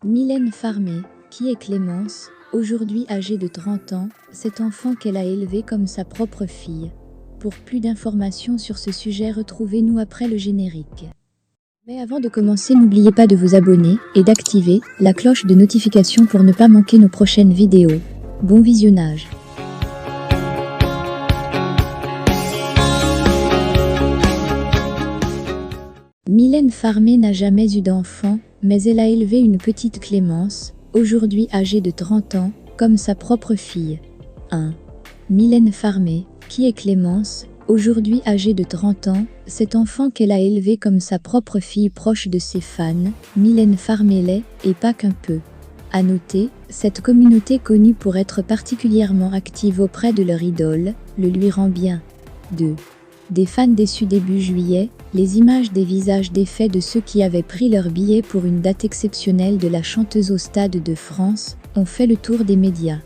Mylène Farmé, qui est Clémence, aujourd'hui âgée de 30 ans, cet enfant qu'elle a élevé comme sa propre fille. Pour plus d'informations sur ce sujet, retrouvez-nous après le générique. Mais avant de commencer, n'oubliez pas de vous abonner et d'activer la cloche de notification pour ne pas manquer nos prochaines vidéos. Bon visionnage. Mylène Farmé n'a jamais eu d'enfant, mais elle a élevé une petite Clémence, aujourd'hui âgée de 30 ans, comme sa propre fille. 1. Mylène Farmé, qui est Clémence, aujourd'hui âgée de 30 ans, cet enfant qu'elle a élevé comme sa propre fille proche de ses fans, Mylène Farmé l'est, et pas qu'un peu. À noter, cette communauté connue pour être particulièrement active auprès de leur idole, le lui rend bien. 2. Des fans déçus début juillet, les images des visages défaits de ceux qui avaient pris leur billet pour une date exceptionnelle de la chanteuse au Stade de France ont fait le tour des médias.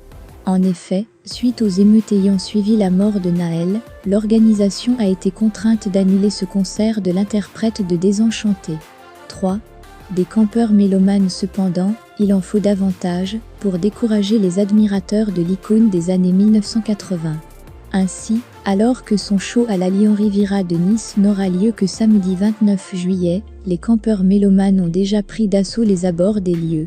En effet, suite aux émeutes ayant suivi la mort de Naël, l'organisation a été contrainte d'annuler ce concert de l'interprète de Désenchanté. 3. Des campeurs mélomanes cependant, il en faut davantage pour décourager les admirateurs de l'icône des années 1980. Ainsi, alors que son show à la Lion Riviera de Nice n'aura lieu que samedi 29 juillet, les campeurs mélomanes ont déjà pris d'assaut les abords des lieux.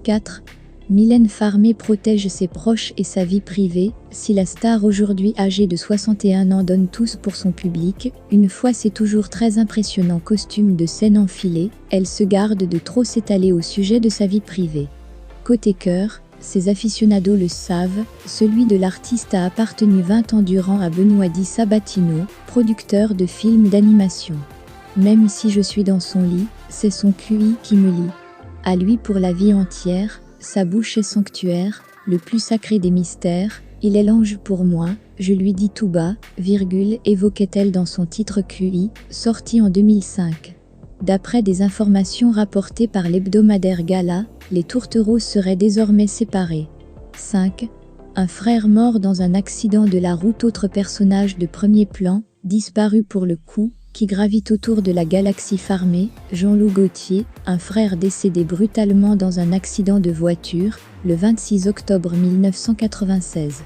4. Mylène Farmé protège ses proches et sa vie privée. Si la star aujourd'hui âgée de 61 ans donne tous pour son public, une fois ses toujours très impressionnants costumes de scène enfilés, elle se garde de trop s'étaler au sujet de sa vie privée. Côté cœur, ses aficionados le savent, celui de l'artiste a appartenu 20 ans durant à Benoît Di Sabatino, producteur de films d'animation. Même si je suis dans son lit, c'est son QI qui me lie. À lui pour la vie entière, sa bouche est sanctuaire, le plus sacré des mystères, il est l'ange pour moi, je lui dis tout bas, évoquait-elle dans son titre QI, sorti en 2005. D'après des informations rapportées par l'hebdomadaire Gala, les tourtereaux seraient désormais séparés. 5. Un frère mort dans un accident de la route. Autre personnage de premier plan, disparu pour le coup, qui gravite autour de la galaxie Farmé, Jean-Loup Gauthier, un frère décédé brutalement dans un accident de voiture, le 26 octobre 1996.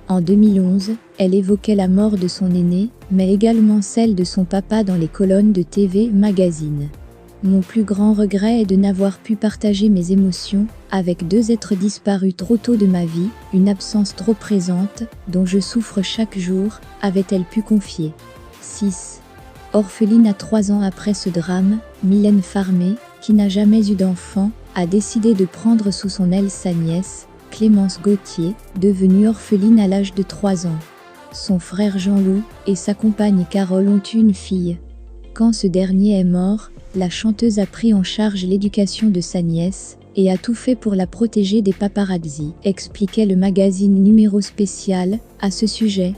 En 2011, elle évoquait la mort de son aîné, mais également celle de son papa dans les colonnes de TV Magazine. Mon plus grand regret est de n'avoir pu partager mes émotions avec deux êtres disparus trop tôt de ma vie, une absence trop présente, dont je souffre chaque jour, avait-elle pu confier. 6. Orpheline à 3 ans après ce drame, Mylène Farmé, qui n'a jamais eu d'enfant, a décidé de prendre sous son aile sa nièce, Clémence Gauthier, devenue orpheline à l'âge de 3 ans. Son frère Jean-Loup et sa compagne Carole ont eu une fille. Quand ce dernier est mort, la chanteuse a pris en charge l'éducation de sa nièce et a tout fait pour la protéger des paparazzi, expliquait le magazine Numéro Spécial à ce sujet.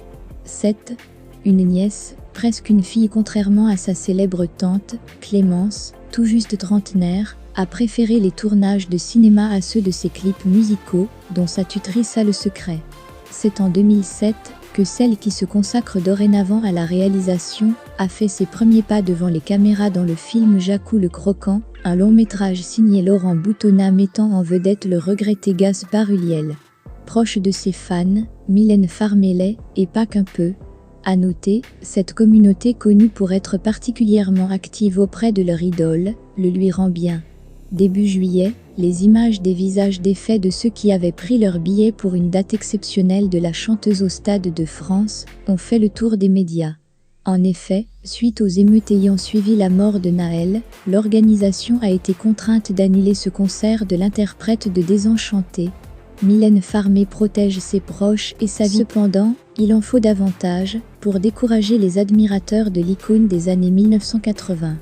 7. Une nièce, presque une fille contrairement à sa célèbre tante, Clémence, tout juste trentenaire, a préféré les tournages de cinéma à ceux de ses clips musicaux, dont sa tutrice a le secret. C'est en 2007 que celle qui se consacre dorénavant à la réalisation a fait ses premiers pas devant les caméras dans le film Jacou le Croquant, un long-métrage signé Laurent Boutonnat mettant en vedette le regretté Gaspard Ulliel. Proche de ses fans, Mylène Farmé l'est, et pas qu'un peu. À noter, cette communauté connue pour être particulièrement active auprès de leur idole, le lui rend bien. Début juillet, les images des visages défaits de ceux qui avaient pris leur billet pour une date exceptionnelle de la chanteuse au Stade de France ont fait le tour des médias. En effet, suite aux émeutes ayant suivi la mort de Naël, l'organisation a été contrainte d'annuler ce concert de l'interprète de Désenchanté. Mylène Farmé protège ses proches et sa vie. Cependant, il en faut davantage pour décourager les admirateurs de l'icône des années 1980.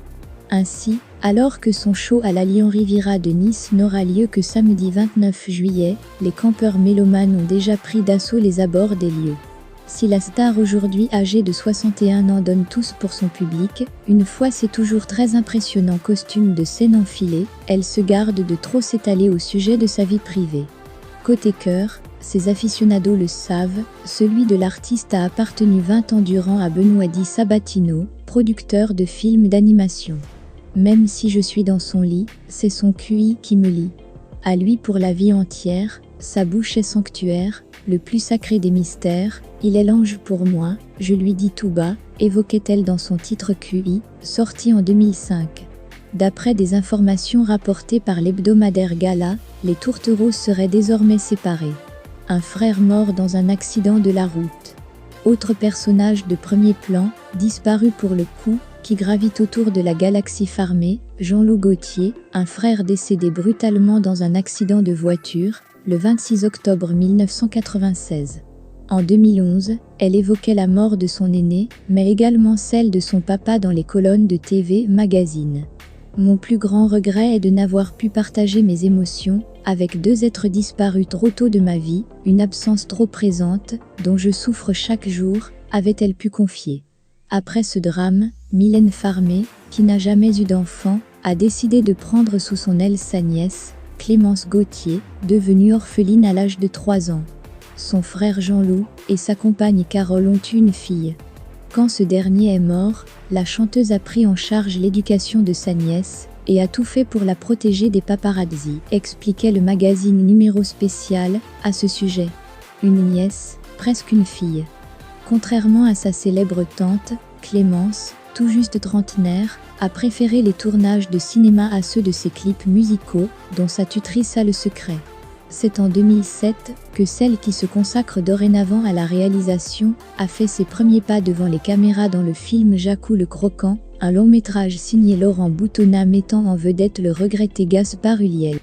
Ainsi, alors que son show à la Lion Riviera de Nice n'aura lieu que samedi 29 juillet, les campeurs mélomanes ont déjà pris d'assaut les abords des lieux. Si la star aujourd'hui âgée de 61 ans donne tous pour son public, une fois ses toujours très impressionnants costumes de scène enfilés, elle se garde de trop s'étaler au sujet de sa vie privée. Côté cœur, ses aficionados le savent, celui de l'artiste a appartenu 20 ans durant à Benoît Di Sabatino, producteur de films d'animation. Même si je suis dans son lit, c'est son QI qui me lie. À lui pour la vie entière, sa bouche est sanctuaire, le plus sacré des mystères, il est l'ange pour moi, je lui dis tout bas, évoquait-elle dans son titre QI, sorti en 2005. D'après des informations rapportées par l'hebdomadaire Gala, les tourtereaux seraient désormais séparés. Un frère mort dans un accident de la route. Autre personnage de premier plan, disparu pour le coup, qui gravite autour de la galaxie Farmé, Jean-Loup Gauthier, un frère décédé brutalement dans un accident de voiture, le 26 octobre 1996. En 2011, elle évoquait la mort de son aîné, mais également celle de son papa dans les colonnes de TV Magazine. Mon plus grand regret est de n'avoir pu partager mes émotions avec deux êtres disparus trop tôt de ma vie, une absence trop présente, dont je souffre chaque jour, avait-elle pu confier. Après ce drame, Mylène Farmé, qui n'a jamais eu d'enfant, a décidé de prendre sous son aile sa nièce, Clémence Gauthier, devenue orpheline à l'âge de 3 ans. Son frère Jean-Loup et sa compagne Carole ont eu une fille. Quand ce dernier est mort, la chanteuse a pris en charge l'éducation de sa nièce et a tout fait pour la protéger des paparazzi, expliquait le magazine Numéro Spécial à ce sujet. Une nièce, presque une fille. Contrairement à sa célèbre tante, Clémence, tout juste trentenaire, a préféré les tournages de cinéma à ceux de ses clips musicaux, dont sa tutrice a le secret. C'est en 2007 que celle qui se consacre dorénavant à la réalisation a fait ses premiers pas devant les caméras dans le film Jacou le Croquant, un long métrage signé Laurent Boutonnat mettant en vedette le regretté Gaspard Ulliel.